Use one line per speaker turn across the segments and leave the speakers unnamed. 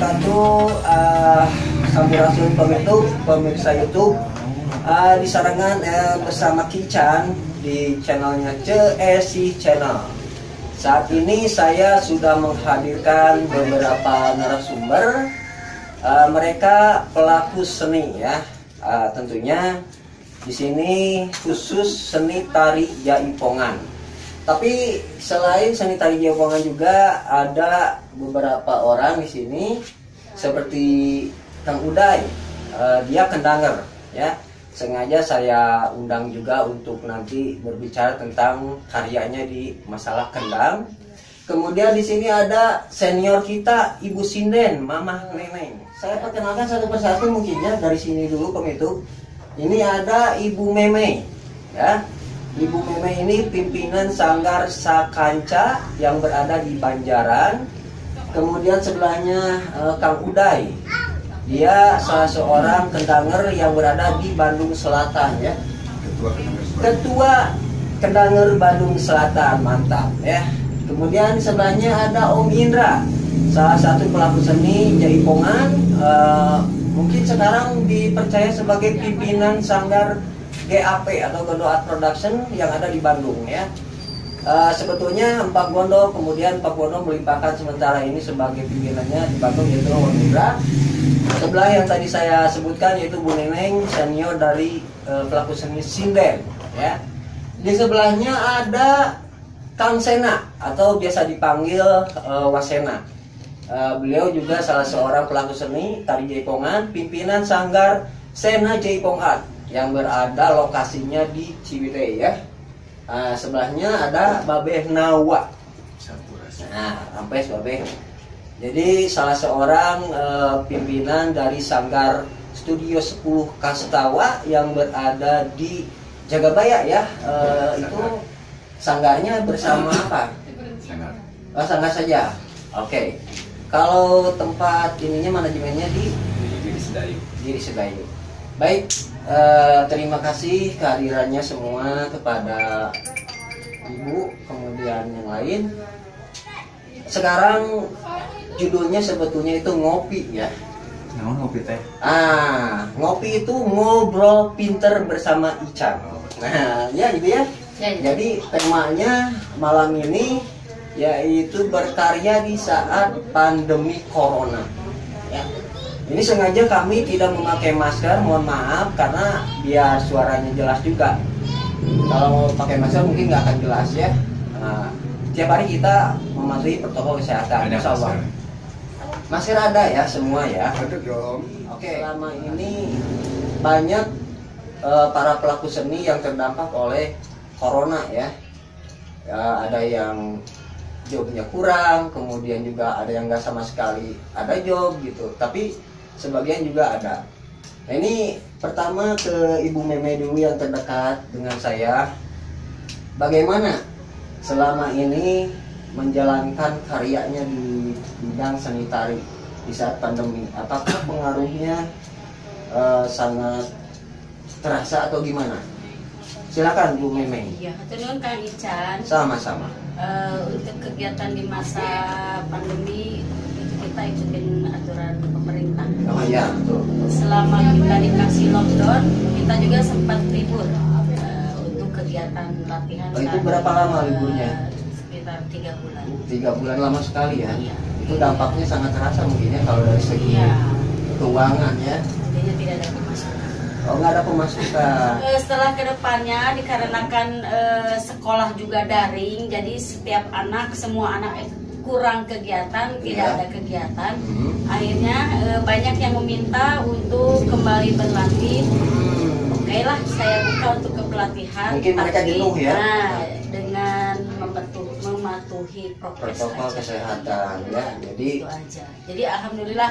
wabarakatuh. Sampurasun pemirsa YouTube. Di sarangan bersama Kican di channelnya CSI Channel. Saat ini saya sudah menghadirkan beberapa narasumber. Mereka pelaku seni ya. Tentunya di sini khusus seni tari jaipongan. Tapi selain seni tari jaipongan juga ada beberapa orang di sini seperti Kang Uday. Dia kendanger ya. Sengaja saya undang juga untuk nanti berbicara tentang karyanya di masalah kendang. Kemudian di sini ada senior kita Ibu Sinden, Mama Neneng. Saya perkenalkan satu persatu mungkinnya dari sini dulu pemirsa. Ini ada Ibu Meme, ya. Ibu Meme ini pimpinan Sanggar Sakanca yang berada di Banjaran. Kemudian sebelahnya Kang Uday. Dia salah seorang kendanger yang berada di Bandung Selatan, ya. Ketua Kendanger Bandung Selatan, mantap, ya. Kemudian sebelahnya ada Om Indra, salah satu pelaku seni jaipongan. Mungkin sekarang dipercaya sebagai pimpinan Sanggar GAP atau Gondo Art Production yang ada di Bandung ya. Sebetulnya Pak Gondo, kemudian Pak Gondo melimpahkan sementara ini sebagai pimpinannya di Bandung yaitu Om Indra. Sebelah yang tadi saya sebutkan yaitu Bu Neneng, senior dari pelaku seni Sinden ya. Di sebelahnya ada Kang Sena atau biasa dipanggil Wasena. Beliau juga salah seorang pelaku seni tari jaipongan, pimpinan Sanggar Sena Jaipong Art yang berada lokasinya di Ciwidey ya. Sebelahnya ada Babeh Nawa. Nah, Rampes Babeh. Jadi salah seorang pimpinan dari Sanggar Studio 10 Kastawa yang berada di Jagabaya ya. Itu sanggarnya bersama apa? Sanggar. Oh, sanggar saja. Oke. Kalau tempat ininya manajemennya di Sedayu. Di Sedayu. Baik, terima kasih kehadirannya semua kepada Ibu, kemudian yang lain. Sekarang judulnya sebetulnya itu ngopi ya. Ngopi teh. Ngopi itu ngobrol pinter bersama Ican. Nah, ya gitu ya. Jadi temanya malam ini yaitu berkarya di saat pandemi corona. Ya. Ini sengaja kami tidak memakai masker, mohon maaf karena biar suaranya jelas juga. Kalau pakai masker mungkin nggak akan jelas ya. Tiap hari kita mematuhi protokol kesehatan. Insya Allah. Masker ada ya semua ya. Ada dong. Oke. Selama ini banyak para pelaku seni yang terdampak oleh corona ya. Ada yang jobnya kurang, kemudian juga ada yang nggak sama sekali ada job gitu. Tapi sebagian juga ada. Nah ini pertama ke Ibu Meme dulu yang terdekat dengan saya. Bagaimana selama ini menjalankan karyanya di bidang seni tari di saat pandemi? Apakah pengaruhnya sangat terasa atau gimana? Silakan Bu Meme.
Iya, turun Kang Ican.
Sama-sama.
Untuk kegiatan di masa pandemi itu kita ikutin aturan pemerintah.
Oh iya, betul.
Selama kita dikasih lockdown, kita juga sempat libur untuk kegiatan latihan.
Itu berapa lama liburnya?
Sekitar 3 bulan.
3 bulan lama sekali ya.
Iya.
Itu dampaknya sangat terasa mungkin ya kalau dari segi keuangan ya.
Intinya tidak ada pemasukan.
Oh, nggak ada pemasukan.
Setelah kedepannya dikarenakan sekolah juga daring, jadi setiap anak, semua anak kurang kegiatan, tidak ada kegiatan. Akhirnya banyak yang meminta untuk kembali berlatih. Oke lah, saya buka untuk pelatihan.
Mungkin mereka jenuh ya.
Dengan mematuhi
protokol kesehatan ya. Jadi
itu aja. Jadi alhamdulillah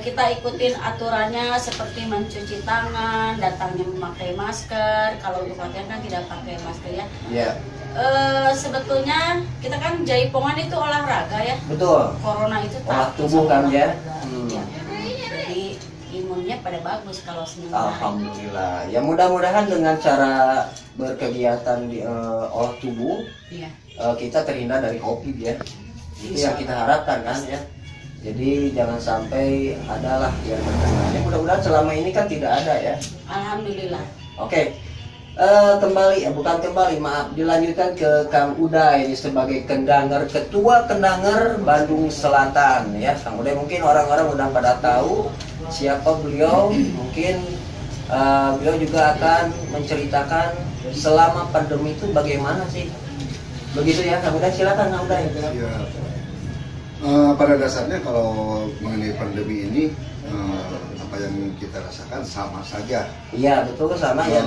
kita ikutin aturannya seperti mencuci tangan, datangnya memakai masker. Kalau untuk latihan kan tidak pakai masker ya. Iya. Sebetulnya kita kan jaipongan itu olahraga ya.
Betul.
Corona itu
olah tubuh kan ya.
Ya. Jadi imunnya pada bagus kalau seni.
Alhamdulillah. Ya mudah-mudahan dengan cara berkegiatan di olah tubuh, kita terhindar dari COVID ya. Itu yang kita harapkan kan ya. Jadi jangan sampai adalah yang berkena. Ya, mudah-mudahan selama ini kan tidak ada ya.
Alhamdulillah.
Oke. Bukan kembali, maaf, dilanjutkan ke Kang Uday ini sebagai Kendanger, Ketua Kendanger Bandung Selatan ya. Kang Uday mungkin orang-orang udah pada tahu siapa beliau, mungkin beliau juga akan menceritakan selama pandemi itu bagaimana sih. Begitu ya Kang Uday, silakan Kang Uday.
Ya. Pada dasarnya kalau mengenai pandemi ini apa yang kita rasakan sama saja.
Iya betul, sama ya.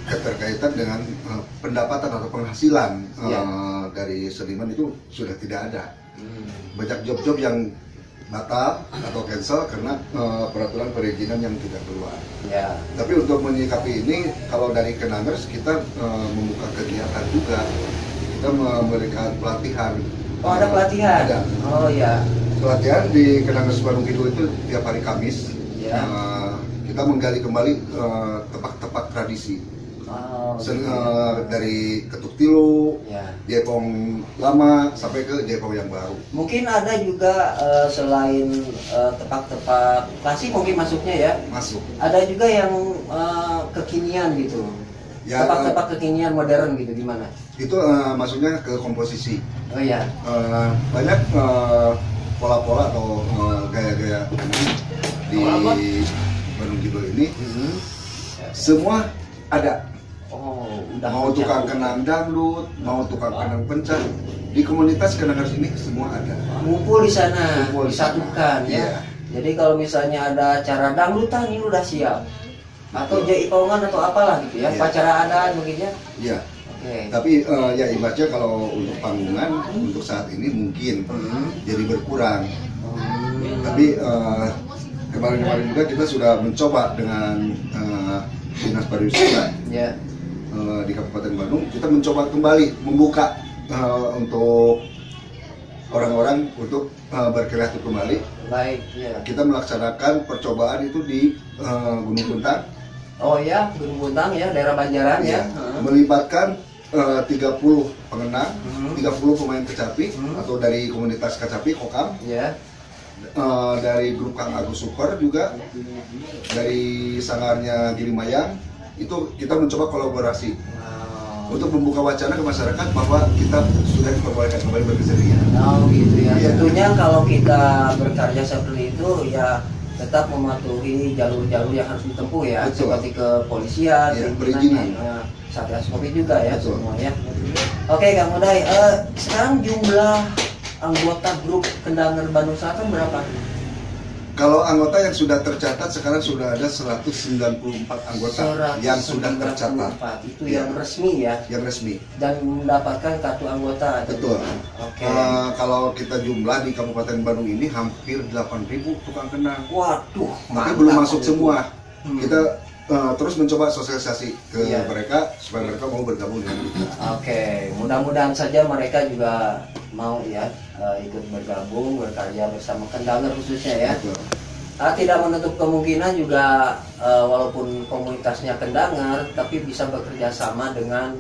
Keterkaitan dengan pendapatan atau penghasilan
Ya.
Dari seniman itu sudah tidak ada. Banyak job-job yang batal atau cancel karena peraturan perizinan yang tidak keluar.
Ya.
Tapi untuk menyikapi ini, kalau dari Kenangers kita membuka kegiatan juga. Kita memberikan pelatihan.
Oh ada pelatihan?
Ada.
Oh ya.
Pelatihan di Kenangers Bandung Kidul itu tiap hari Kamis.
Ya.
Kita menggali kembali tepak-tepak tradisi.
Oh,
dari ketuk tilu,
ya.
jepong lama sampai ke jepong yang baru.
Mungkin ada juga selain tepak-tepak klasik mungkin masuknya ya.
Masuk.
Ada juga yang kekinian gitu.
Ya,
Tepak-tepak kekinian modern gitu gimana?
Itu masuknya ke komposisi.
Oh ya.
Banyak pola-pola atau gaya-gaya di Bandung Kidul ini. Semua ada.
Oh, udah
Mau tukang kenang dangdut, mau tukang kenang pencak, di komunitas Kenangers ini semua ada.
Ngumpul di sana,
Ngumpul di
disatukan
sana.
ya.
Iya.
Jadi kalau misalnya ada acara dangdutan ini udah siap. Atau jaipongan atau apalah gitu ya,
Iya.
upacara adat mungkin ya.
Iya.
Oke.
Tapi ya ibaratnya kalau untuk panggungan untuk saat ini mungkin jadi berkurang. Tapi kemarin-kemarin juga kita sudah mencoba dengan Dinas Pariwisata
Ya.
di Kabupaten Bandung. Kita mencoba kembali membuka untuk orang-orang untuk berkreatif kembali.
Baik, ya.
Kita melaksanakan percobaan itu di Gunung Puntang.
Oh ya, Gunung Puntang ya, daerah Banjaran ya.
Melibatkan 30 pengenang, 30 pemain kecapi
Hmm.
atau dari komunitas kecapi Kokam,
Ya.
dari grup Kang Agus Super juga, dari sangarnya Gilimayang. Itu kita mencoba kolaborasi untuk membuka wacana ke masyarakat bahwa kita sudah diperbolehkan kembali berkesenian.
Oh gitu ya.
Iya.
Tentunya kalau kita berkarya seperti itu ya tetap mematuhi jalur-jalur yang harus ditempuh ya.
Betul.
Seperti kepolisian,
Iya, perizinan.
Satgas Covid juga ya.
Betul.
Semua ya. Oke Kang Uday, sekarang jumlah anggota grup Kendanger Bandung Selatan berapa?
Kalau anggota yang sudah tercatat sekarang sudah ada 194 anggota yang sudah tercatat.
194. Itu
Iya.
yang resmi ya.
Yang resmi.
Dan mendapatkan kartu anggota.
Betul.
Oke.
Kalau kita jumlah di Kabupaten Bandung ini hampir 8.000 tukang kenang.
Waduh,
Tapi
mantap.
belum masuk semua.
Hmm.
Kita terus mencoba sosialisasi ke
Iya.
mereka supaya mereka mau bergabung dengan kita.
Oke, mudah-mudahan saja mereka juga mau ya ikut bergabung, berkarya bersama Kendanger khususnya ya.
Betul.
Tidak menutup kemungkinan juga walaupun komunitasnya Kendanger, tapi bisa bekerja sama dengan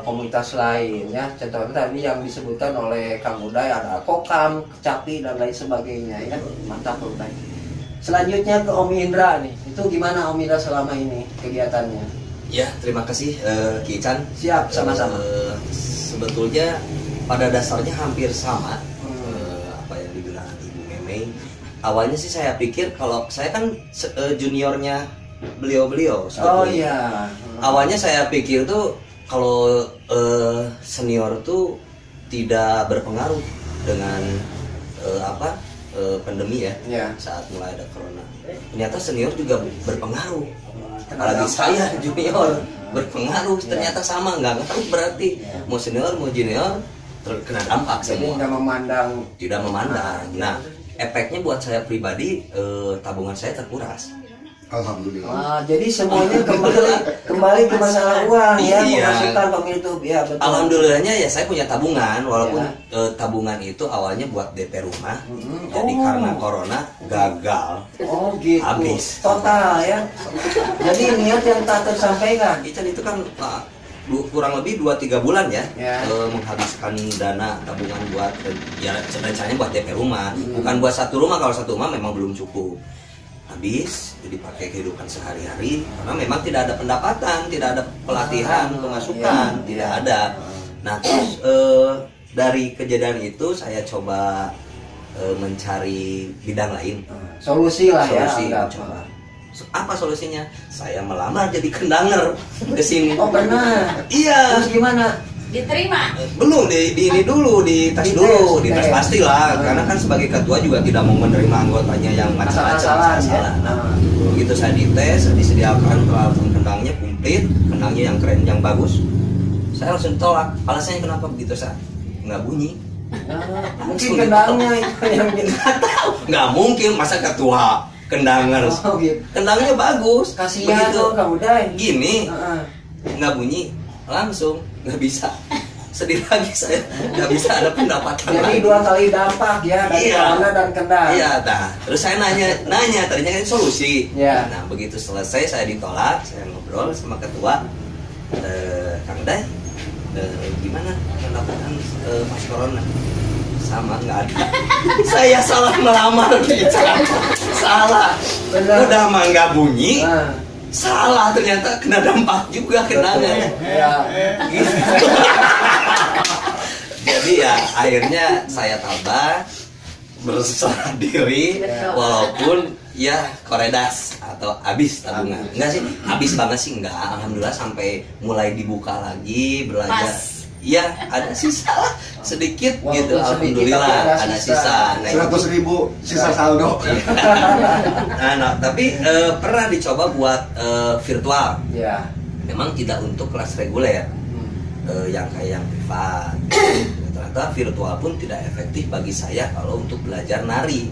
komunitas lain ya. Contohnya tadi yang disebutkan oleh Kang Uday ada Kokam, Kecapi dan lain sebagainya ya. Mantap Uday. Selanjutnya ke Om Indra nih. Itu gimana Om Indra selama ini kegiatannya?
Ya, terima kasih Ki Ican.
Siap, sama-sama.
Sebetulnya pada dasarnya hampir sama apa yang dibilang Ibu Memei. Awalnya sih saya pikir kalau saya kan juniornya beliau-beliau.
Oh
sebetulnya.
iya.
Awalnya saya pikir tuh kalau senior tuh tidak berpengaruh dengan pandemi ya.
Ya.
Saat mulai ada corona. Ternyata senior juga berpengaruh.
Kenapa?
Apalagi saya junior berpengaruh, ternyata sama, nggak tahu berarti mau senior mau junior terkena dampak
Jadi
semua.
nggak memandang.
Tidak memandang. Nah, efeknya buat saya pribadi tabungan saya terkuras.
Alhamdulillah.
Jadi semuanya kembali ke masalah uang ya,
Iya.
memasukkan pemilik itu ya betul.
Alhamdulillahnya ya saya punya tabungan, walaupun
Ya.
tabungan itu awalnya buat DP rumah,
Mhm.
jadi
Oh.
karena corona gagal.
Oh gitu.
Habis.
Total ya. Jadi niat yang tak tersampaikan.
Itu kan kurang lebih 2-3 bulan ya,
Ya.
menghabiskan dana tabungan buat ya rencananya buat DP rumah, bukan buat satu rumah. Kalau satu rumah memang belum cukup, habis jadi pakai kehidupan sehari-hari karena memang tidak ada pendapatan, tidak ada pelatihan, pemasukan,
Ya.
tidak ada. Nah terus dari kejadian itu saya coba mencari bidang lain,
Solusi lah
solusi.
ya.
Coba. Apa solusinya? Saya melamar jadi kendanger ke sini.
Oh benar.
Iya.
Terus gimana?
Diterima.
Belum di ini dulu, dites
Dites,
dulu, dites
tes.
pastilah. Karena kan sebagai ketua juga tidak mau menerima anggotanya yang macam-macam.
Masalah.
Nah, begitu saya dites, disediakan peralatan kendangnya komplit, kendangnya yang keren, yang bagus. Saya langsung tolak. Alasannya kenapa begitu, Sa? Nggak bunyi.
Mungkin kendangnya itu yang
Nggak mungkin, masa ketua kendanger.
Oh, gitu.
Kendangnya bagus.
Kasihan tuh kamu Day.
Gini,
Heeh.
nggak bunyi, langsung nggak bisa. Sedih lagi saya, nggak bisa ada pendapatan
Jadi
lagi.
2 kali dampak ya dari
Iya.
Corona dan kendang.
Iya, nah terus saya nanya tadinya kan solusi.
Iya.
Nah begitu selesai saya ditolak, saya ngobrol sama ketua, Kang Day, gimana pendapatan pas corona? Sama nggak ada. Saya salah melamar bicara, salah.
Benar.
Udah mah nggak bunyi,
Nah,
salah ternyata kena dampak juga kenangan.
ya.
Gitu. Jadi ya akhirnya saya tabah, berserah diri, walaupun ya koredas atau habis tabungan. Enggak sih, habis banget sih enggak. Alhamdulillah sampai mulai dibuka lagi belajar.
Pas.
Iya, ada sisa lah sedikit
Walaupun
gitu.
sedikit,
Alhamdulillah
tapi ada
ada
sisa.
sisa. Nah, itu.
100.000 sisa saldo.
Nah, tapi pernah dicoba buat virtual.
Ya.
Memang tidak untuk kelas reguler. Yang kayak yang privat. Ternyata virtual pun tidak efektif bagi saya kalau untuk belajar nari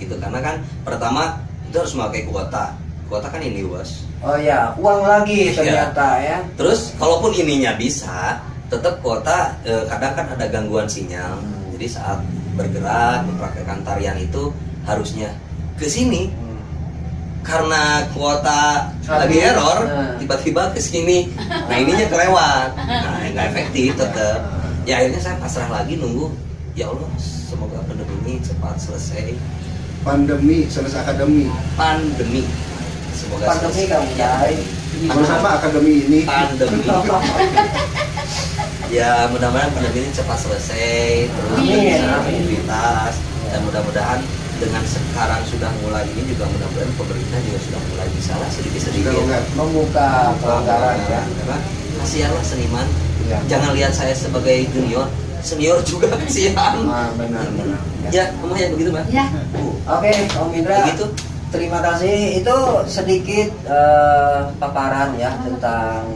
gitu, karena kan pertama itu harus memakai kuota kan ini bos.
Oh ya, uang lagi ternyata ya.
Terus kalaupun ininya bisa, tetap kuota kadang kan ada gangguan sinyal. Jadi saat bergerak mempraktekkan tarian itu harusnya ke sini. Karena kuota lagi error, tiba-tiba ke sini. Nah, ininya kelewat. Nah, nggak efektif tetap. Ya akhirnya saya pasrah lagi nunggu. Ya Allah, semoga pandemi ini cepat selesai.
Pandemi, selesai akademi.
Pandemi. Semoga
Pandemi
selesai.
kamu Day.
Barusan Pak akademi ini.
Pandemi. Ya mudah-mudahan pandemi ini cepat selesai, terus
Amin,
bisa
amin.
aktivitas, dan mudah-mudahan dengan sekarang sudah mulai ini juga mudah-mudahan pemerintah juga sudah mulai bisa lah sedikit-sedikit
Sudah longgar.
Membuka pelanggaran ya.
karena kasihanlah seniman.
Ya.
Jangan lihat saya sebagai junior, senior juga kasihan.
Benar.
Ya, lumayan begitu Mbak.
Ya.
Oke, Om Indra.
Begitu.
Terima kasih. Itu sedikit paparan ya tentang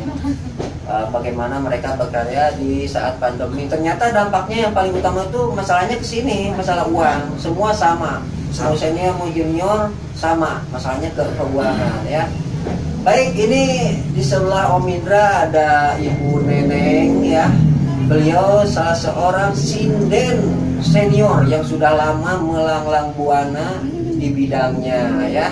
bagaimana mereka bekerja di saat pandemi. Ternyata dampaknya yang paling utama itu masalahnya ke sini, masalah uang. Semua sama. Mau senior mau junior sama, masalahnya ke keuangan ya. Baik, ini di sebelah Om Indra ada Ibu Neneng ya. Beliau salah seorang sinden senior yang sudah lama melanglang buana di bidangnya ya.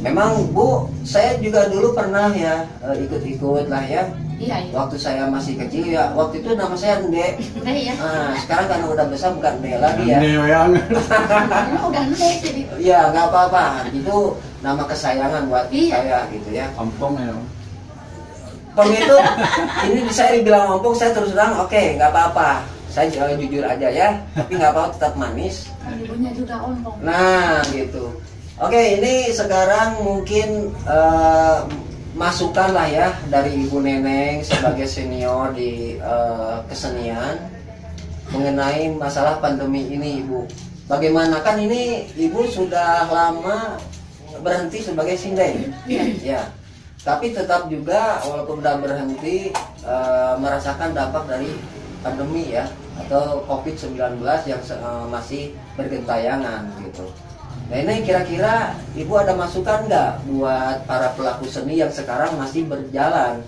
Memang Bu, saya juga dulu pernah ya ikut-ikut lah ya.
Iya, iya.
Waktu saya masih kecil ya, waktu itu nama saya Ende.
Iya.
Nah, sekarang karena udah besar bukan Ende lagi ya.
Karena udah ngedek jadi.
Iya, nggak apa-apa. Itu nama kesayangan buat
Iya.
saya gitu ya.
Kampung ya.
Itu ini saya dibilang ompong, saya terus terang oke, nggak apa-apa. Saya jujur aja ya, tapi nggak apa-apa, tetap manis.
Ibunya juga ompong.
Nah, gitu. Oke, ini sekarang mungkin masukan lah ya dari Ibu Neneng sebagai senior di kesenian mengenai masalah pandemi ini, Ibu. Bagaimana, kan ini Ibu sudah lama berhenti sebagai sinden, ya. Tapi tetap juga walaupun udah berhenti merasakan dampak dari pandemi ya, atau COVID-19 yang masih bergentayangan gitu. Nah ini kira-kira Ibu ada masukan nggak buat para pelaku seni yang sekarang masih berjalan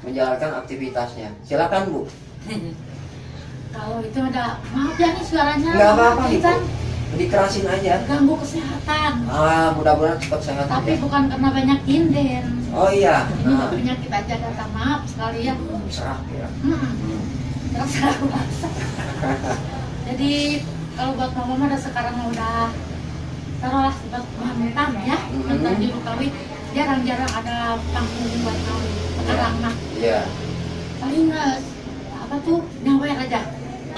menjalankan aktivitasnya? Silakan Bu.
Kalau itu ada, maaf ya nih suaranya.
Nggak apa-apa,
kita
Ibu. dikerasin aja.
Ganggu kesehatan.
Mudah-mudahan cepat sehat.
Tapi
ya.
bukan karena banyak inden.
Oh iya.
Ini penyakit aja, data maaf sekali ya.
Serak ya.
Terserah bahasa. Jadi kalau buat mama udah sekarang udah taruhlah sebab mantan ya, mantan juru kawin, jarang-jarang ada panggung buat kawin. Sekarang mah.
Iya.
Paling apa tuh nyawer aja.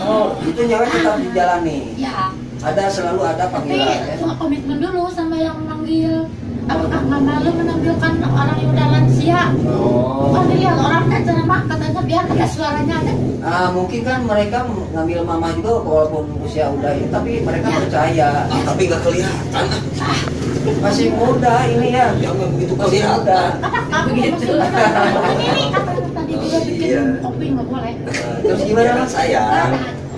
Oh, itu nyawa tetap dijalani.
Ya.
Selalu ada
Tapi
panggilan ya.
cuma komitmen dulu sama yang manggil. Apakah nggak malu menampilkan orang yang udah lansia?
Oh.
Kan dilihat orangnya ceramah katanya biar ada suaranya ada.
Mungkin kan mereka ngambil mama juga walaupun usia udah ya, tapi mereka percaya.
Tapi nggak kelihatan.
Masih muda ini ya.
Yang begitu
Masih
kelihatan.
muda.
Kamu
Begitu.
ini katanya tadi juga bikin kopi nggak boleh.
Terus gimana?
Jangan sayang.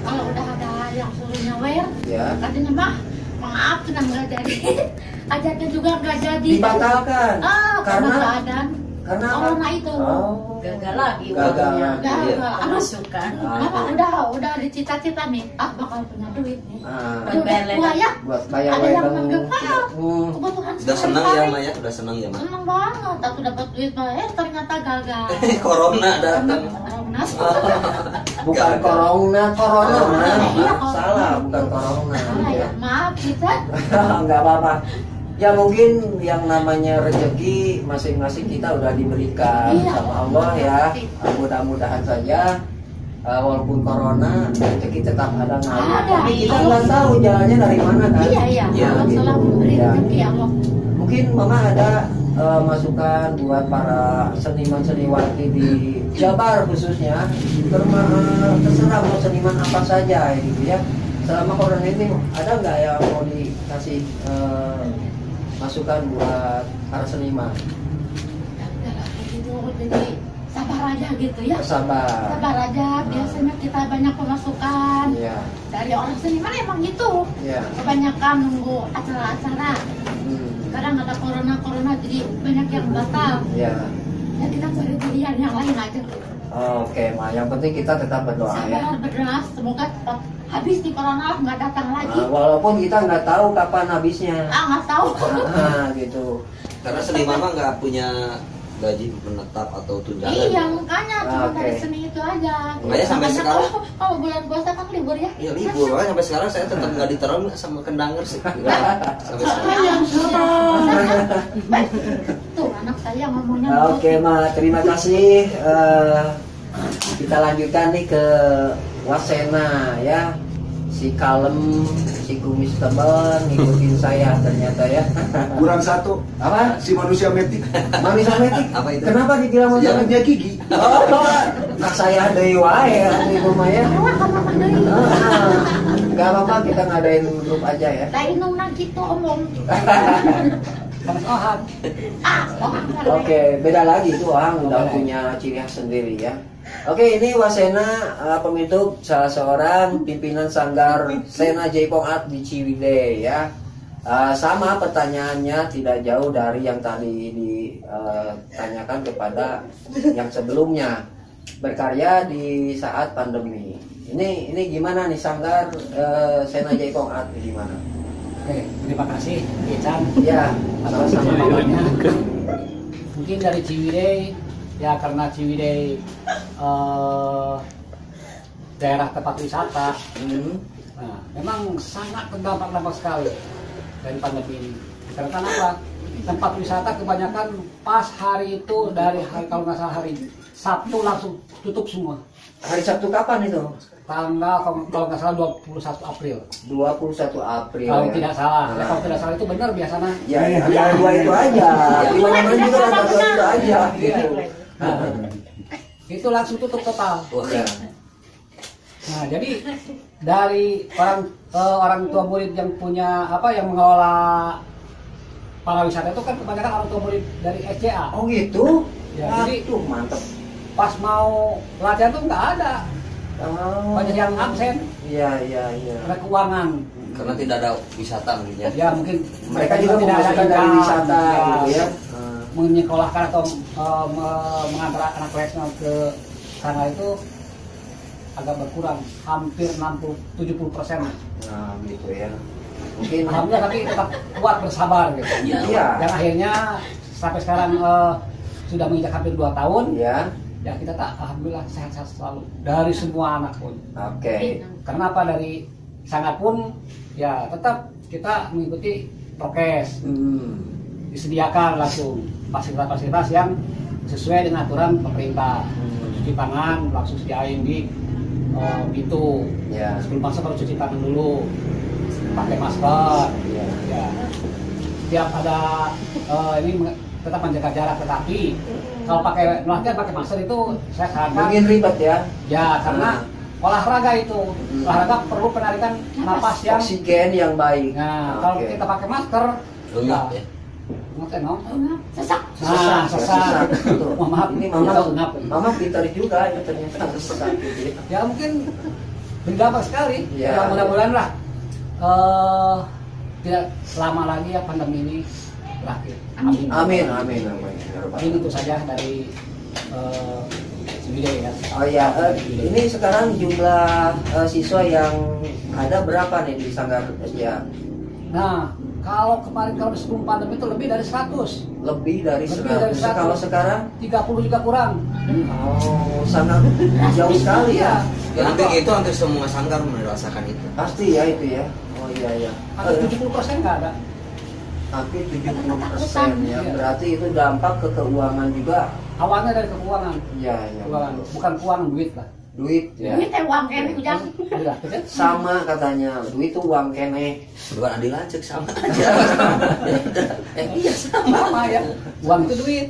Kalau udah ada yang suruh nyawer,
Ya.
katanya mah maaf tenang nggak jadi. Ajatnya juga nggak jadi.
Dibatalkan.
Karena keadaan
karena apa?
corona itu.
Gagal lagi
Gagal.
uangnya.
Gagal.
Masukan.
Udah dicita-cita nih, bakal punya duit nih.
Bayar
Udah ya,
Buat bayar
ada yang
wedang.
manggil kebutuhan
Udah senang ya
sehari-hari.
Maya, udah senang ya Maya.
Senang banget, aku dapat duit mah, ternyata gagal.
Corona datang.
Bukan corona,
Iya,
salah, bukan corona.
Ya, maaf kita.
Nggak apa-apa. Ya mungkin yang namanya rezeki masing-masing kita udah diberikan
Iya.
sama Allah ya. Mudah-mudahan saja walaupun corona rezeki tetap ada ngalir.
Ada.
Tapi kita nggak tahu jalannya dari mana kan.
Iya,
Ya,
Allah
gitu.
selalu memberi
Ya.
rezeki Allah.
Mungkin Mama ada masukan buat para seniman-seniwati di Jabar khususnya, terserah mau seniman apa saja gitu ya. Selama corona ini ada nggak yang mau dikasih masukan buat para seniman?
Udah gitu, jadi sabar aja gitu ya.
Sabar.
Sabar aja, biasanya kita banyak pemasukan.
Iya.
Dari orang seniman emang gitu.
Iya.
Kebanyakan nunggu acara-acara. Sekarang ada corona jadi banyak yang batal.
Iya.
Ya kita cari pilihan yang lain aja.
Oke, Ma. Yang penting kita tetap berdoa ya.
Sabar, berdoa, semoga cepat habis di corona nggak datang lagi.
Walaupun kita nggak tahu kapan habisnya.
Nggak tahu.
Gitu.
Karena seniman mah nggak punya gaji menetap atau tunjangan.
Iya, makanya cuma
Oke.
dari seni itu aja.
Makanya sampai
Makanya
sekarang-
kalau bulan puasa kan libur ya.
Iya libur, makanya sampai sekarang saya tetap nggak diterima sama kendanger sih. Sampai sekarang.
Tuh anak saya ngomongnya.
Oke, Ma. Terima kasih. Kita lanjutkan nih ke Wasena ya. Si kalem, si kumis tebal ngikutin saya ternyata ya.
Kurang satu,
Apa?
si manusia metik.
Manusia metik?
Apa itu?
Kenapa dibilang manusia
Yang
metik?
punya gigi.
Oh, nah saya deui wae ya di rumah ya. Gak apa-apa, kita ngadain grup aja ya.
Lain nang gitu omong.
Oke, beda lagi itu orang udah punya ciri khas sendiri ya. Oke, ini Wasena pembentuk salah seorang pimpinan sanggar Sena Jaipong Art di Ciwidey ya. Sama pertanyaannya tidak jauh dari yang tadi ditanyakan kepada yang sebelumnya. Berkarya di saat pandemi. Ini gimana nih sanggar Sena Jaipong Art gimana?
Oke, terima kasih Ican.
Ya, sama-sama.
Mungkin dari Ciwidey, ya karena Ciwidey daerah tempat wisata, nah, memang sangat terdampak sekali dari pandemi ini. Karena apa? Tempat wisata kebanyakan pas hari itu dari hari, kalau nggak salah hari Sabtu langsung tutup semua.
Hari Sabtu kapan itu?
Tanggal kalau nggak salah 21 April.
21 April.
Kalau
ya.
tidak salah,
Nah.
kalau tidak salah itu benar biasanya.
Ya, antara dua itu aja. Di mana-mana juga antara dua itu aja gitu.
Nah, itu langsung tutup total.
Wah,
Ya.
Nah, jadi dari orang tua murid yang punya yang mengelola para wisata itu kan kebanyakan orang tua murid dari SCA.
Oh gitu?
Ya,
Jadi
jadi
tuh mantep.
pas mau latihan tuh nggak ada,
Oh.
banyak yang absen,
Iya.
ada keuangan.
karena tidak ada wisata mungkin ya.
Ya mungkin
Mereka juga memasukkan dari
income,
wisata gitu ya.
menyekolahkan atau mengantar anak lesnya ke sana itu agak berkurang, hampir 60-70%.
Nah, gitu ya. Mungkin
alhamdulillah tapi tetap kuat bersabar gitu.
iya.
Dan akhirnya sampai sekarang sudah menginjak hampir 2 tahun.
Ya.
Ya kita tak alhamdulillah sehat-sehat selalu dari semua anak pun.
Oke.
Kenapa dari sangat pun ya tetap kita mengikuti prokes. Disediakan langsung fasilitas-fasilitas yang sesuai dengan aturan pemerintah. Cuci tangan langsung sediain di pintu.
Ya.
Sebelum masuk harus cuci tangan dulu. Pakai masker.
Ya.
Ya. Setiap ada ini tetap menjaga jarak, tetapi kalau pakai latihan pakai masker itu saya sarankan
Mungkin ribet ya.
ya karena olahraga itu olahraga perlu penarikan napas yang
Oksigen yang baik.
nah kalau
Oke.
kita pakai masker
Lengap ya.
Sesak.
Nah, sesak.
Betul.
Maaf,
Ini
tahu
mama,
kenapa?
mama pintar juga itu ternyata sesak gitu ya.
Ya mungkin berdampak sekali.
Ya.
Ya mudah-mudahan lah tidak lama lagi ya pandemi ini berakhir.
Amin.
Amin, amin, amin. Ya Rabbal
Mungkin itu saja dari Semide ya.
Oh ya, ini sekarang jumlah siswa yang ada berapa nih di Sanggar SDA?
Nah, kalau kemarin kalau sebelum pandemi itu lebih dari 100.
Lebih dari
Lebih dari
100. Kalau
100.
sekarang
30 juga kurang.
oh sangat jauh sekali ya.
Ya, hampir semua sanggar merasakan itu.
Pasti ya itu ya. Oh iya ya.
Hampir 70% nggak ada.
Hampir 70% ya. Berarti itu dampak ke keuangan juga.
Awalnya dari keuangan.
Iya, iya.
Keuangan. Bukan keuangan duit lah.
Duit ya.
Ini teh uang kene ujang.
Udah, kan?
Sama katanya, duit itu uang kene.
Bukan adil aja sama aja. Iya sama.
Sama ya. Uang itu duit.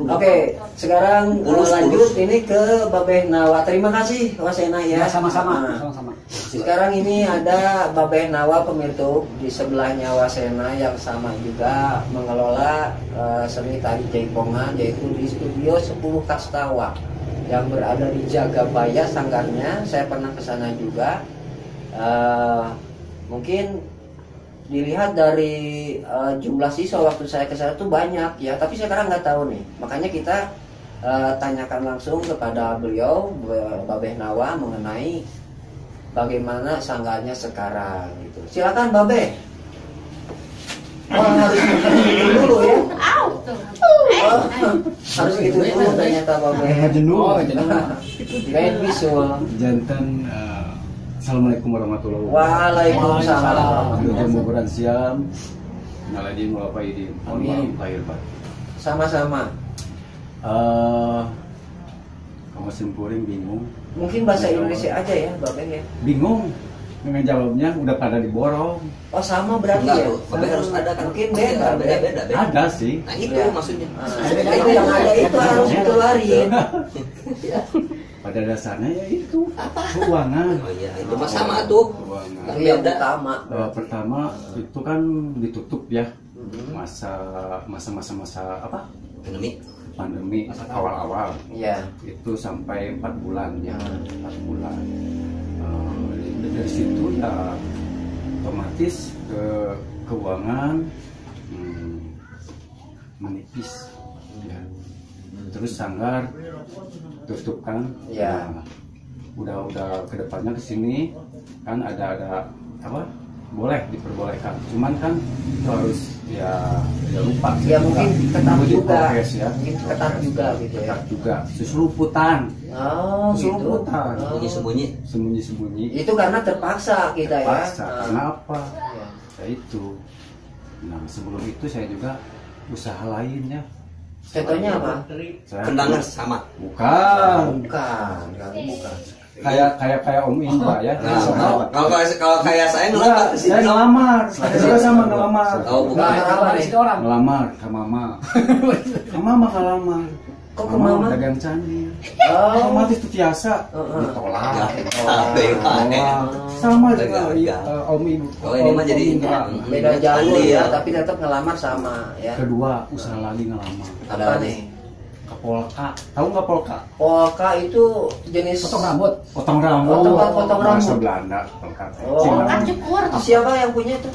Oke, sekarang lanjut ini ke Babeh Nawa. Terima kasih Wasena ya.
Ya, sama-sama.
Nah,
Sama-sama.
sekarang ini ada Babeh Nawa pemirsa di sebelahnya Wasena yang sama juga mengelola seni tari jaipongan, yaitu di studio 10 Kastawa yang berada di Jagabaya sanggarnya. Saya pernah ke sana juga. Mungkin dilihat dari jumlah siswa waktu saya ke sana tuh banyak ya, tapi sekarang nggak tahu nih. Makanya kita tanyakan langsung kepada beliau Babeh Nawa mengenai bagaimana sanggarnya sekarang gitu. Silakan Babeh. Oh, harus gitu dulu ya. Oh, harus gitu dulu ternyata Babeh.
Oh, jenuh.
Kirain visual.
Jantan Assalamualaikum warahmatullahi
Waalaikumsalam.
Mudah-mudahan siam. Naladin wa faidin.
Amin.
Lahir Pak.
Sama-sama.
Kamu simpuring bingung.
Mungkin bahasa Indonesia aja ya Babeh ya.
Bingung dengan jawabnya udah pada diborong.
Oh sama berarti
Enggak
ya.
tuh, Babeh harus ada kan.
Mungkin beda.
Beda.
Ada sih.
Nah itu
Ya.
maksudnya.
Itu yang ada itu harus dikeluarin.
Pada dasarnya ya itu keuangan.
Oh iya, itu mah sama tuh.
Keuangan.
Itu yang utama.
Pertama itu kan ditutup ya masa apa pandemi awal-awal
Iya.
itu sampai 4 bulan ya 4 bulan. Dari situ ya otomatis keuangan menipis ya. Terus sanggar tutup kan
Ya.
Nah, udah kedepannya kesini kan ada apa boleh diperbolehkan cuman kan itu harus ya lupa
Ya mungkin ketat
Mengikuti
juga.
prokes, ya.
Mungkin ketat juga gitu ya.
ketat juga susuruputan
Oh gitu.
Susuruputan.
Oh.
Sembunyi-sembunyi.
Itu karena terpaksa kita ya.
Terpaksa.
Nah.
Kenapa
Ya.
ya itu nah sebelum itu saya juga usaha lain ya.
Contohnya apa?
Saya
Kendangan sama.
bukan
Bukan.
kayak Om Indra ya.
Nah, kalau kayak saya ngelamar
Enggak, saya ngelamar. Saya juga sama ngelamar.
Oh, bukan.
Apa nih?
Itu orang.
Ngelamar ke mama. Ke mama ngelamar.
Kok ke mama?
dagang candi.
Oh.
Otomatis itu biasa.
Heeh.
Ditolak.
Ditolak.
Sama
Dagang.
juga Om Ibu.
Oh, ini mah jadi
Indra.
Beda jalur
Andi,
ya,
ya.
tapi tetap ngelamar sama ya.
Kedua usaha lagi ngelamar.
Apa nih?
Ke polka. Tahu nggak polka?
Polka itu jenis
Potong rambut.
Potong rambut.
Oh, tempat potong rambut.
Bahasa Belanda polka.
Oh.
Kan cukur.
Itu siapa yang punya itu?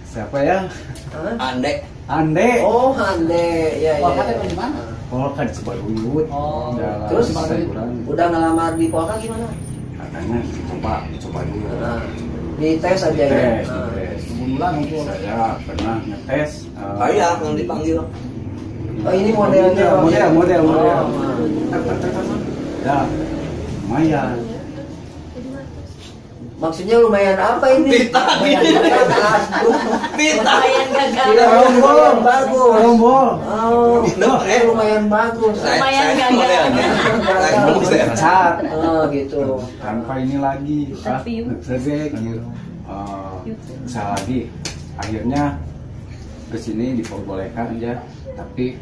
Siapa ya?
Hah?
Andek.
Ande.
Oh, Hande. Ya,
Polka
ya.
itu di mana?
Polka di Cibaluyut.
Oh.
Jalan
Terus
Sayuran.
udah ngelamar di Polka gimana?
Katanya dicoba dulu.
Nah, di tes aja ya.
Tes,
Nah.
tes.
bulan ngumpul.
Saya pernah ngetes.
Kayak yang dipanggil.
Oh ini modelnya.
Model.
Oh.
Ya, lumayan.
Maksudnya lumayan apa ini?
Lumayan gagal.
Lumayan bagus.
Rombol.
Oh, lumayan bagus.
Lumayan gagal.
Cat.
Oh gitu.
Tanpa ini lagi.
Tapi
Sebek gitu. Usaha lagi. Akhirnya kesini diperbolehkan aja. Tapi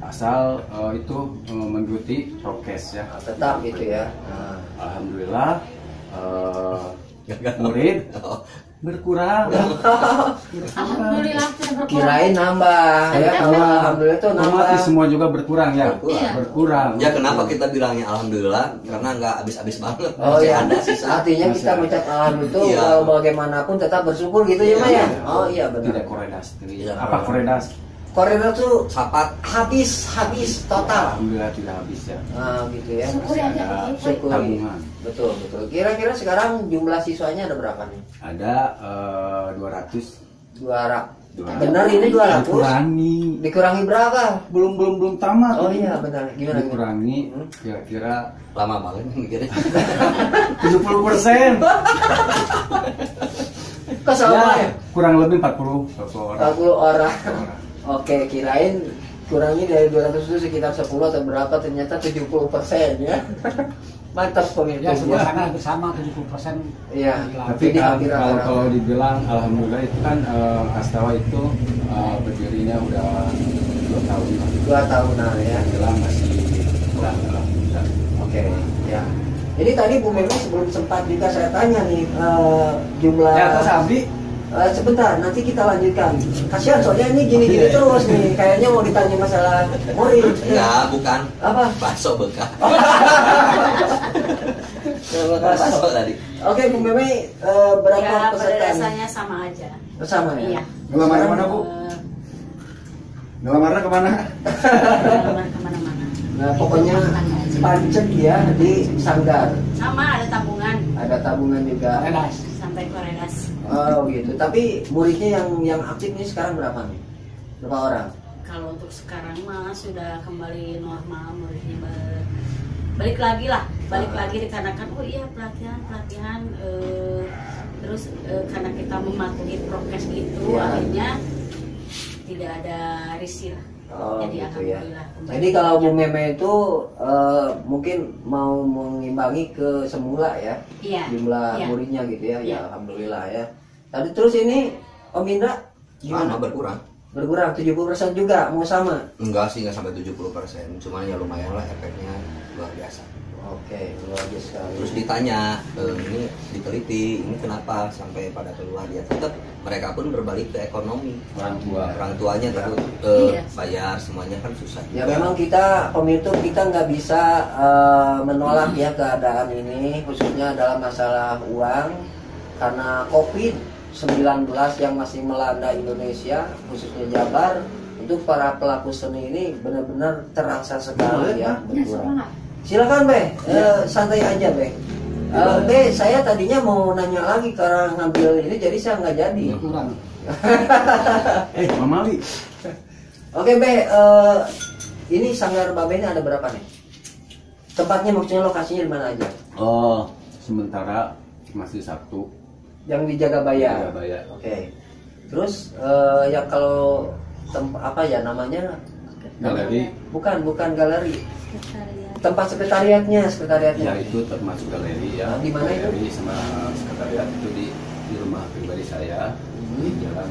asal itu mengikuti prokes ya.
Tetap gitu ya.
Alhamdulillah murid berkurang.
Alhamdulillah sudah berkurang.
Kirain nambah ya. Kalau alhamdulillah tuh nambah.
Otomatis semua juga berkurang ya.
Iya.
Berkurang.
Ya kenapa kita bilangnya alhamdulillah? Karena nggak habis-habis banget.
Oh
Masih
iya,
ada sisa.
artinya kita mengucap alhamdulillah itu
Iya.
bagaimanapun tetap bersyukur gitu ya, Maya. Oh iya
Tidak
benar.
koredas.
Tidak
Apa koredas?
Korea tuh
Sapat.
habis total.
Alhamdulillah tidak habis ya.
Nah, gitu ya.
Syukuri aja.
Ada
Syukuri.
tabungan.
Betul. Kira-kira sekarang jumlah siswanya ada berapa nih?
Ada 200.
200. Benar ini 200. Dikurangi berapa?
Belum tamat.
Oh iya benar. Gimana?
Dikurangi kira-kira
Lama banget mikirnya.
70%.
Kok sama ya?
Kurang lebih 40 orang.
40 orang. Oke, kirain kurangnya dari 200 itu sekitar 10 atau berapa, ternyata 70% ya. Mantap
Ya
pemirsa.
semua sana hampir sama 70%.
Iya.
Tapi
Jadi hampir
kalau
rata-rata.
dibilang alhamdulillah itu kan Kastawa itu berdirinya udah 2 tahun lah.
2 tahunan ya.
Alhamdulillah masih alhamdulillah.
Oke, ya. Jadi tadi Bu Memi sebelum sempat juga saya tanya nih jumlah.
Ya, atas Abdi.
Sebentar, nanti kita lanjutkan. Kasihan soalnya ini gini-gini terus nih. Kayaknya mau ditanya masalah murid.
Enggak, bukan.
Apa?
Bakso bekas.
Bakso.
Bakso tadi.
Oke, Bu Memi berapa
Ya, pada
peserta?
dasarnya sama aja.
Bersama ya?
Iya.
Ngelamarnya mana, Bu? Ngelamarnya kemana?
Kemana-mana.
Nah, pokoknya pancet ya di Sanggar.
Sama ada tabungan
Ada tabungan juga.
Koredas.
sampai Koredas.
Oh gitu. Tapi muridnya yang aktif ini sekarang berapa nih? Berapa orang?
Kalau untuk sekarang mah sudah kembali normal, muridnya balik lagi lah, balik lagi dikarenakan oh iya pelatihan terus karena kita mematuhi prokes itu
Iya.
akhirnya tidak ada risih lah.
Oh
Jadi
gitu ya.
alhamdulillah kembali.
Jadi kalau Bu Meme itu mungkin mau mengimbangi ke semula ya
Iya.
jumlah
Iya.
muridnya gitu ya. Ya
Iya.
alhamdulillah ya. Tadi terus ini Om Indra
Gimana
gimana?
berkurang?
Berkurang 70% juga mau sama.
Enggak sih, enggak sampai 70%. Cuman ya lumayan lah efeknya luar biasa.
Oke, luar biasa sekali.
Terus ditanya, ini diteliti, ini kenapa sampai pada keluar ya? Tetap mereka pun berbalik ke ekonomi. Orang tuanya terus
Iya.
bayar semuanya kan susah.
Ya
juga.
memang kita pemirsa kita nggak bisa menolak ya keadaan ini khususnya dalam masalah uang karena COVID-19 yang masih melanda Indonesia khususnya Jabar untuk para pelaku seni ini benar-benar terasa sekali ya berkurang. Silakan Be, santai aja Be. Be, saya tadinya mau nanya lagi karena ngambil ini jadi saya nggak jadi.
Kurang.
Mamali.
Oke Be, ini Sanggar Babe ini ada berapa nih? Tempatnya maksudnya lokasinya di mana aja?
Oh, sementara masih satu.
Yang di Jagabaya.
Jagabaya.
Oke. Terus ya kalau apa ya namanya?
Galeri.
Bukan galeri. Tempat sekretariatnya.
Ya itu termasuk galeri ya.
Di mana itu?
Galeri sama sekretariat itu di rumah pribadi saya di jalan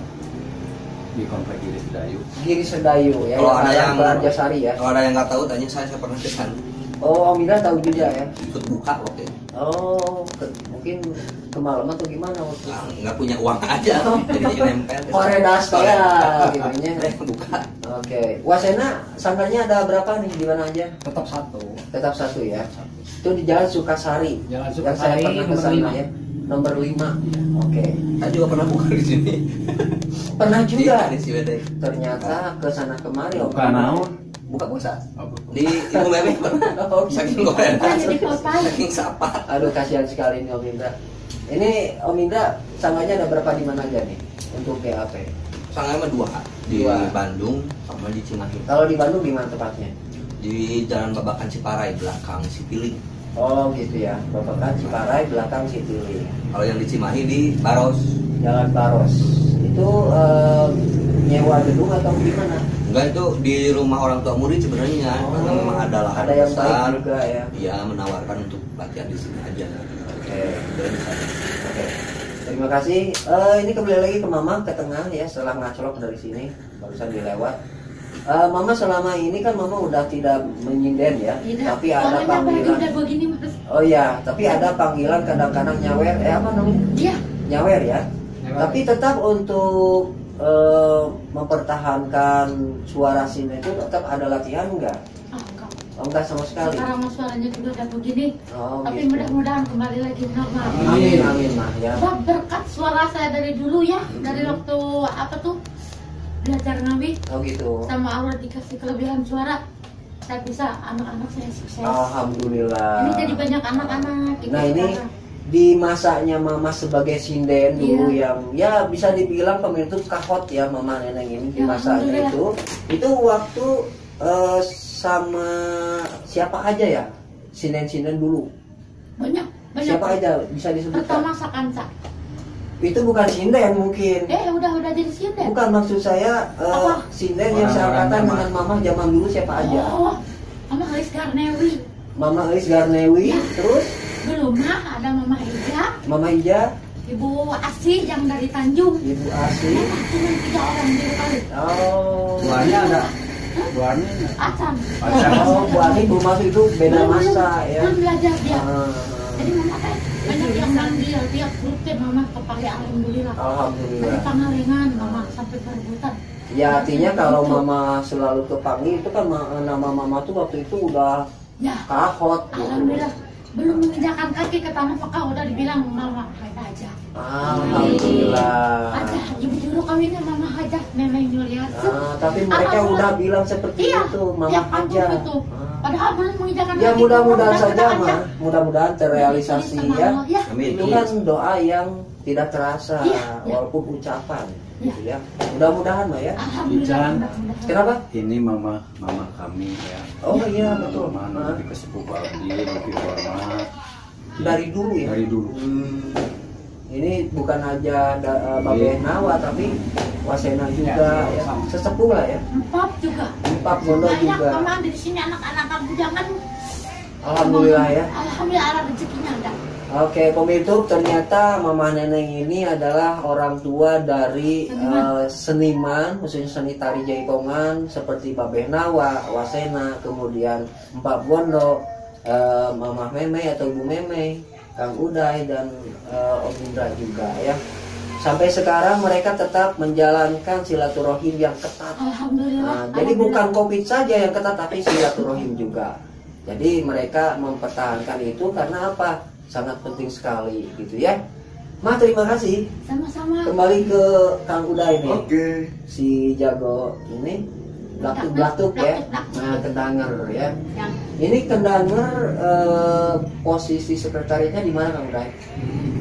di komplek Giri Sedayu.
Giri Sedayu ya.
Kalau ada yang
Jasari ya.
Kalau ada yang nggak tahu, tanya saya pernah ke sana.
Oh, Om Indra tahu juga ya.
Ikut buka waktu itu.
Oh, mungkin kemalaman atau gimana waktu
Nah,
itu?
nggak punya uang aja, jadi nempel.
Koredas ya, gitu nya.
Buka.
Oke, Wasena sanggarnya ada berapa nih di mana aja?
Tetap satu.
Tetap satu ya. Itu di Jalan Sukasari.
Jalan
Yang saya
Sukasari,
pernah ke
nomor
sana
5.
ya. Nomor 5. Oke.
Saya juga pernah buka di sini.
Pernah juga.
Di Ciwidey.
Ternyata ke sana kemari Om.
Bukan naon.
Buka puasa.
Oh,
Di Ibu Memi pernah.
Oh,
Saking goreng.
Jadi kota.
Saking sapat.
Aduh kasihan sekali nih Om Indra. Ini Om Indra sanggarnya ada berapa di mana aja nih? untuk GAP?
Sanggarnya mah 2 di
Dua.
Bandung sama di Cimahi.
Kalau di Bandung di mana tepatnya?
Di Jalan Babakan Ciparai belakang Cipiling.
Oh gitu ya, Babakan Ciparai belakang Cipiling.
Kalau yang di Cimahi di Baros.
Jalan Baros. Itu nyewa gedung atau gimana?
Enggak, itu di rumah orang tua murid sebenarnya. Karena memang ada lahan
Ada yang
besar.
baik juga ya.
Iya, menawarkan untuk latihan di sini aja.
Oke.
Dan di sana.
Oke. Terima kasih. Ini kembali lagi ke Mama ke tengah ya setelah ngacolok dari sini barusan dilewat. Mama selama ini kan Mama udah tidak menyinden ya,
Tidak.
tapi ada
Soalnya apalagi
panggilan.
udah begini Mas.
Oh ya, tapi ada panggilan kadang-kadang nyawer. Apa namanya?
Iya.
Nyawer ya.
Nyawer.
Tapi tetap untuk mempertahankan suara sinden itu tetap ada latihan enggak?
Oh, enggak.
Oh, enggak sama sekali.
Sekarang mas suaranya juga udah begini.
Oh,
Tapi
gitu.
mudah-mudahan kembali lagi normal.
Amin amin mah ya.
Wah, berkat suara saya dari dulu ya, dari waktu apa tuh belajar ngawi
Oh gitu.
sama Allah dikasih kelebihan suara, saya bisa anak-anak saya sukses.
Alhamdulillah.
Ini jadi banyak anak-anak. gitu
Nah ini
sekarang.
di masanya Mama sebagai sinden dulu
Iya.
yang ya bisa dibilang pemirsa kahot ya Mama Neneng ini di
Ya,
masanya
Alhamdulillah.
itu waktu sama siapa aja ya sinden-sinden dulu
banyak
siapa aja bisa disebutkan?
Pertama Sakansa.
Itu bukan sinden mungkin.
Udah jadi sinden.
Bukan, maksud saya
Apa?
sinden yang seangkatan dengan Mama zaman dulu siapa aja?
Oh, Mama Haris Garnewi.
Mama Elis Garnewi,
Ya.
terus
Belum mah ada Mama Ija,
Mama Ija,
Ibu Asih yang dari Tanjung.
Ibu Asih.
Cuma 3 orang di kali.
Oh.
Buahnya ada. Buahnya
Acan.
Oh, Bu Ani belum masuk itu beda masa ya.
Belum belajar dia.
Ah,
Jadi Mama teh banyak yang manggil tiap grup teh Mama kepakai alhamdulillah. Dari
Alhamdulillah.
Pangalengan Mama sampai Perebutan.
Ya artinya kalau Mama selalu kepanggil itu kan nama Mama tuh waktu itu udah
Ya,
kahot gitu.
alhamdulillah. Belum menginjakan kaki ke tanah Mekah udah dibilang Mama Haja.
Alhamdulillah.
Ada ibu juru kawinnya Mama Haja, Nenek Yuliatsu.
Tapi mereka udah bilang seperti
Iya,
itu, Mama
tiap kampung
aja.
itu. Padahal belum menginjakan
Ya
kaki.
mudah-mudahan
Mama
saja
aja.
mah, mudah-mudahan terrealisasi ya.
Ya,
Amin.
Itu kan doa yang tidak terasa
Iya, iya.
walaupun ucapan gitu ya. Mudah-mudahan mah ya.
alhamdulillah.
Ican.
mudah-mudahan.
Kenapa?
ini mama kami ya.
Oh iya betul.
Mama lebih ke sepupu abdi, lebih hormat.
Dari dulu ya.
Dari dulu.
Ini bukan aja Babe Nawa tapi Wasena juga ya. Sesepuh lah ya.
Empap juga.
Empat Bondo
Banyak
juga.
Mama di sini anak-anak kamu jangan.
Alhamdulillah ya.
Alhamdulillah ada rezekinya ada.
Oke, pemirsa, ternyata Mama Neneng ini adalah orang tua dari seniman, khususnya seni tari jaipongan seperti Babeh Nawa, Wasena, kemudian Empak Bondo, Mama Meme atau Ibu Meme, Kang Uday dan Om Indra juga ya. Sampai sekarang mereka tetap menjalankan silaturahim yang ketat.
Alhamdulillah.
Jadi bukan COVID saja yang ketat, tapi silaturahim juga. Jadi mereka mempertahankan itu karena apa? Sangat penting sekali gitu ya. Ma, terima kasih.
Sama-sama.
Kembali ke Kang Uday nih.
Oke.
Si jago ini blatuk-blatuk ya. Nah, kendanger ya.
Yang
Ini kendanger posisi sekretariatnya di mana Kang Uday?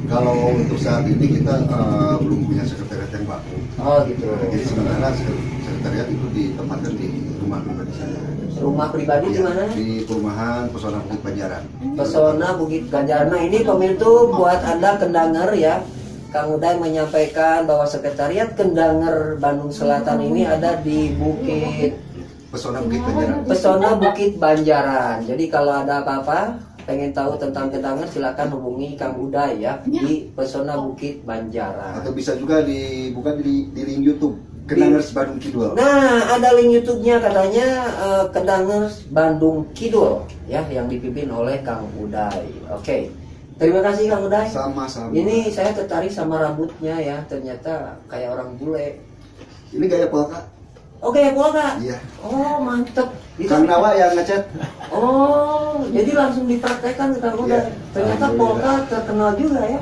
Kalau untuk saat ini kita belum punya sekretariat yang baku.
Oh gitu.
Jadi sebenarnya sekretariat itu ditempatkan di rumah pribadi saya.
Rumah pribadi di
Iya,
mana?
Di perumahan Pesona Bukit Banjaran.
Pesona Bukit Ganjaran. Nah, ini pemirsa buat Anda kendanger ya. Kang Uday menyampaikan bahwa sekretariat Kendanger Bandung Selatan ini ada di Bukit
Pesona Bukit Banjaran.
Pesona Bukit Banjaran. Jadi kalau ada apa-apa pengen tahu tentang Kendanger silakan hubungi Kang Uday ya di Pesona Bukit Banjaran.
Atau bisa juga dibuka di link YouTube Kendangers Bandung Kidul.
Nah, ada link YouTube-nya katanya Kendangers Bandung Kidul ya yang dipimpin oleh Kang Uday. Oke. Terima kasih Kang Uday.
Sama-sama.
Ini saya tertarik sama rambutnya ya, ternyata kayak orang bule.
Ini gaya polka.
Oke, polka.
Iya.
Oh, mantep. Itu
Kang Nawa yang ngecat.
Oh, jadi langsung dipraktekkan ke Kang Uday.
Iya.
Ternyata polka terkenal juga ya.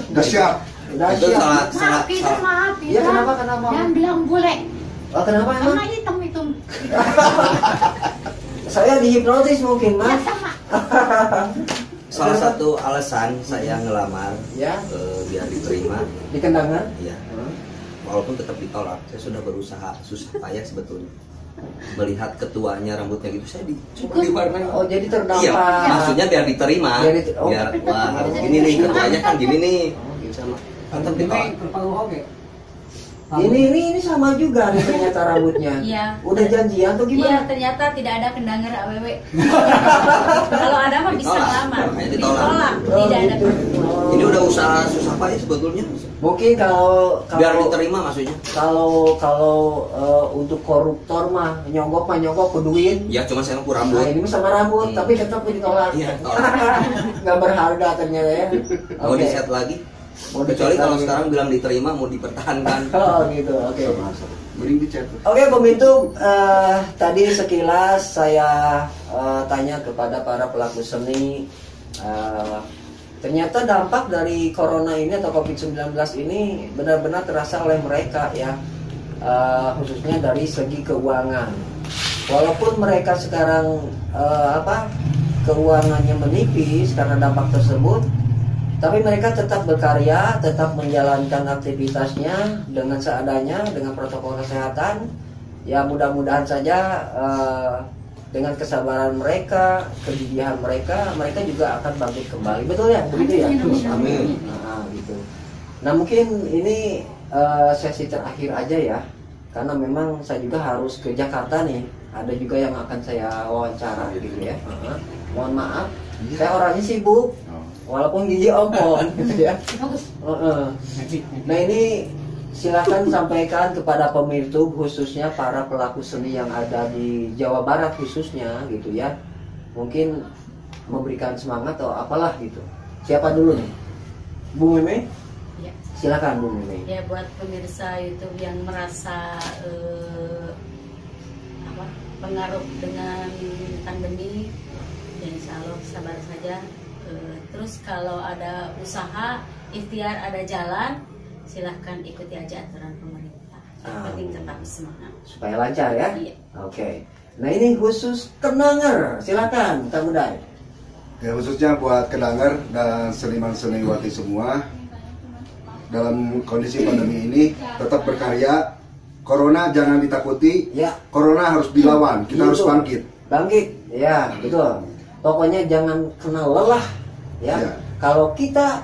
Udah siap.
Udah
Itu
siap.
salah
maaf, Ican, maaf.
Ya,
Ican.
kenapa?
Jangan bilang bule.
Oh, kenapa emang?
Karena hitam itu.
Saya dihipnotis mungkin,
Ya
Mas.
sama.
salah satu alasan saya ngelamar
Ya.
biar diterima.
Di Kendangan?
Iya. Walaupun tetap ditolak, saya sudah berusaha susah payah sebetulnya. Melihat ketuanya rambutnya gitu, saya coba dibareng.
Oh, jadi terdampak.
Iya, maksudnya biar diterima.
Oh.
Biar wah harus gini nih, ketuanya kan gini nih. Sama. Tetap
Ini
ditolak.
terpengaruh oke.
Ini sama juga nih ternyata rambutnya.
Iya.
Udah janjian tuh
Iya,
gimana?
ternyata tidak ada kendanger AWW. Kalau ada mah bisa
Ditolak.
ngelamar.
Makanya ditolak.
Oh,
Tidak ada.
gitu. Oh.
Ini udah usaha susah payah sebetulnya.
Mungkin kalau
Biar diterima maksudnya.
untuk koruptor mah nyogok ke duit.
Ya cuma saya ngaku
Nah,
rambut.
ini mah sama rambut, tapi tetap ditolak.
Iya, tolak.
Nggak berharga ternyata ya.
Mau
Oke.
di set lagi.
Mau
Kecuali
di-set
kalau
lagi.
sekarang bilang diterima mau dipertahankan.
Oh gitu, oke.
Mending dicat.
Oke, Pemintu, tadi sekilas saya tanya kepada para pelaku seni. Ternyata dampak dari corona ini atau COVID-19 ini benar-benar terasa oleh mereka ya, khususnya dari segi keuangan. Walaupun mereka sekarang keuangannya menipis karena dampak tersebut, tapi mereka tetap berkarya, tetap menjalankan aktivitasnya dengan seadanya, dengan protokol kesehatan. Ya mudah-mudahan saja dengan kesabaran mereka, kegigihan mereka juga akan bangkit kembali. Betul ya? Begitu ya?
Amin.
Nah, gitu. Nah mungkin ini sesi terakhir aja ya, karena memang saya juga harus ke Jakarta nih. Ada juga yang akan saya wawancara gitu ya. Mohon maaf, saya orangnya sibuk. Walaupun gigi ompong gitu ya.
Bagus.
Nah ini silakan sampaikan kepada pemirsa khususnya para pelaku seni yang ada di Jawa Barat khususnya gitu ya. Mungkin memberikan semangat atau apalah gitu. Siapa dulu nih? Bu Meme?
Ya.
Silakan Bu Meme.
Ya buat pemirsa YouTube yang merasa pengaruh dengan pandemi, ya insya Allah sabar saja. Terus kalau ada usaha, ikhtiar ada jalan, silahkan ikuti aja aturan pemerintah. Yang penting tetap semangat.
Supaya lancar ya?
Iya.
Oke. Nah ini khusus Kendanger, silakan Kang Uday.
Ya khususnya buat Kendanger dan seniman-seniwati semua, dalam kondisi pandemi ini tetap berkarya. Corona jangan ditakuti,
Ya.
Corona harus dilawan, kita harus
Gitu.
bangkit.
Bangkit, ya betul. Pokoknya jangan kena lelah ya.
Ya.
Kalau kita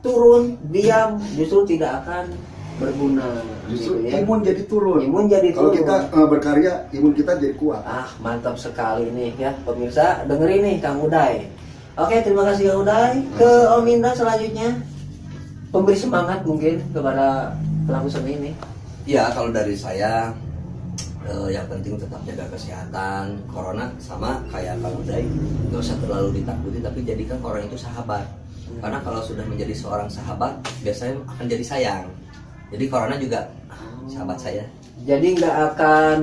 turun diam justru tidak akan berguna.
Justru
gitu ya.
imun jadi turun.
Imun jadi
Kalau
turun.
kita berkarya, imun kita jadi kuat.
Ah mantap sekali nih ya pemirsa, dengerin nih Kang Uday. Oke, terima kasih Kang Uday. Ke Om Indra selanjutnya, pemberi semangat mungkin kepada pelaku seni ini.
Ya kalau dari saya yang penting tetap jaga kesehatan. Corona sama kayak Kang Uday, nggak usah terlalu ditakuti, tapi jadikan corona itu sahabat. Karena kalau sudah menjadi seorang sahabat, biasanya akan jadi sayang. Jadi corona juga sahabat saya.
Jadi nggak akan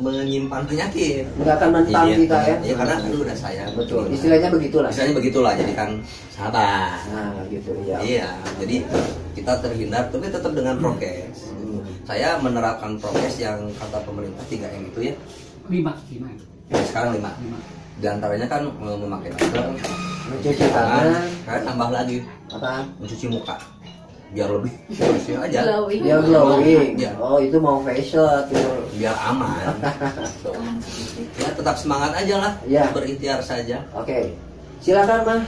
menyimpan penyakit.
nggak akan menentang
Iya,
kita ya.
iya, karena lu udah sayang.
Betul. Istilahnya begitulah.
Istilahnya begitulah, jadikan sahabat.
Nah gitu ya.
Iya, jadi kita terhindar, tapi tetap dengan prokes. Saya menerapkan prokes yang kata pemerintah 3M itu ya.
5.
Sekarang 5. Di antaranya kan memakai masker,
Mencuci tangan.
kan tambah lagi
Apa?
mencuci muka biar lebih bersih aja,
Glowing.
Ya glowing.
Iya.
Oh itu mau facial tuh.
biar aman. Tuh. Ya tetap semangat aja lah,
Iya.
berikhtiar saja.
Oke. Silakan mah.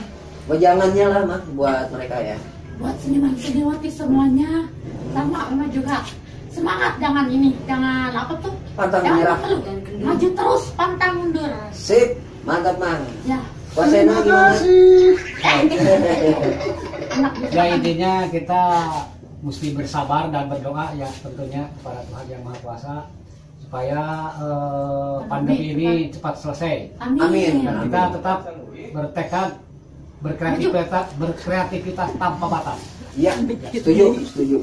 Wejangannya lah mah buat mereka ya.
Buat seniman-seniwati semuanya, sama Oma juga semangat, jangan apa tuh?
Pantang
Jangan
menyerah.
mengeluh. Maju terus, pantang mundur.
Sip, mantap mang.
Ya.
Wasena gimana?
Enak
Ya intinya kita mesti bersabar dan berdoa ya tentunya kepada Tuhan Yang Maha Kuasa supaya pandemi ini cepat selesai.
Amin.
Dan kita tetap bertekad berkreativitas tanpa batas.
Iya, setuju.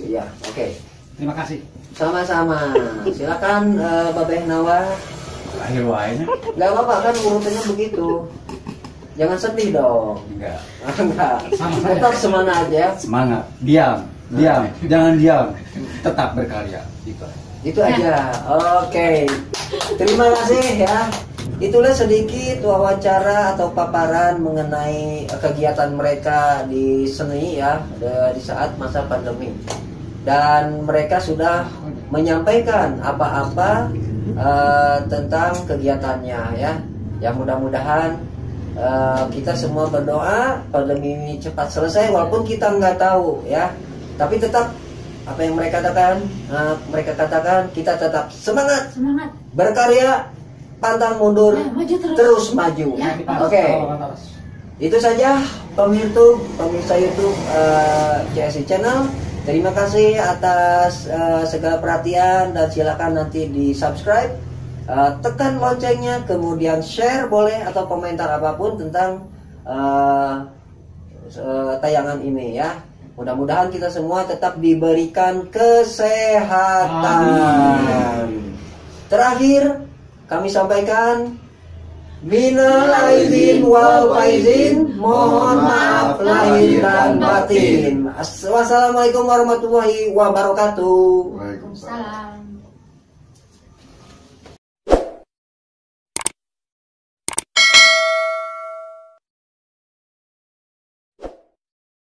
Ya, oke.
Terima kasih.
Sama-sama. Silakan Babeh Nawa.
Akhir wae.
Gak apa-apa kan urutannya begitu. Jangan sedih dong.
Enggak.
Enggak.
Sama saja.
Tetap semangat aja.
Semangat. Diam. Jangan diam. Tetap berkarya. Gitu.
Itu aja. Oke. Terima kasih ya itulah sedikit wawancara atau paparan mengenai kegiatan mereka di seni ya di saat masa pandemi. Dan mereka sudah menyampaikan apa-apa tentang kegiatannya ya. Yang mudah-mudahan kita semua berdoa pandemi ini cepat selesai, walaupun kita nggak tahu ya. Tapi tetap apa yang mereka katakan, kita tetap semangat berkarya, pantang mundur,
Ya, maju
terus maju.
Ya,
Oke. Itu saja pemirsa YouTube CSI Channel. Terima kasih atas segala perhatian dan silakan nanti di subscribe, tekan loncengnya, kemudian share boleh atau komentar apapun tentang tayangan ini ya. Mudah-mudahan kita semua tetap diberikan kesehatan. Terakhir kami sampaikan minal aidin wal faizin, mohon maaf lahir dan batin. Wassalamualaikum warahmatullahi wabarakatuh.
Waalaikumsalam.
Salam.